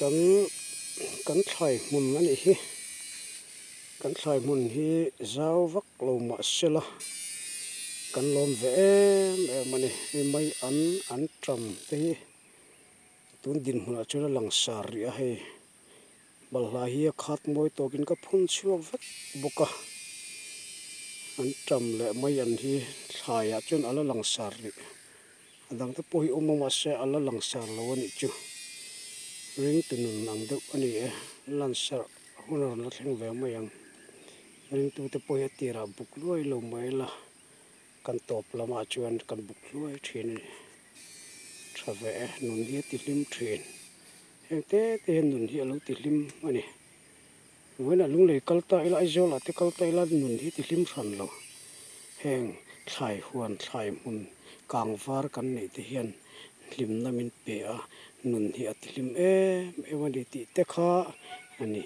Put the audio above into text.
kan thlai hmun ani hi kan thlai hmun hi zau vak lo ma sela kan lom ve mani mai an tram te tun din hmun chuna langsar ri a he balhla hi khat moi tokin ka phun chuak vek boka an tram le mai an hi thlaya chun ala langsar ri adang te poi umama se ala langsar lo ani chu ring tunun ang deuh ani lansar hunar la thleng ve mai ang ring tu te poi atira buk luai lo mai la kan top lama chuan kan buk luai thin thave nun hi ti hlim thin te nun hi lo ti hlim ani wena lung le kalta ila izola te kalta ila nun hi ti hlim thran lo heng thlai huan thlai mun kang var kan nei te hian hlim namin pe a nun hi ati hlim wani ti te kha ani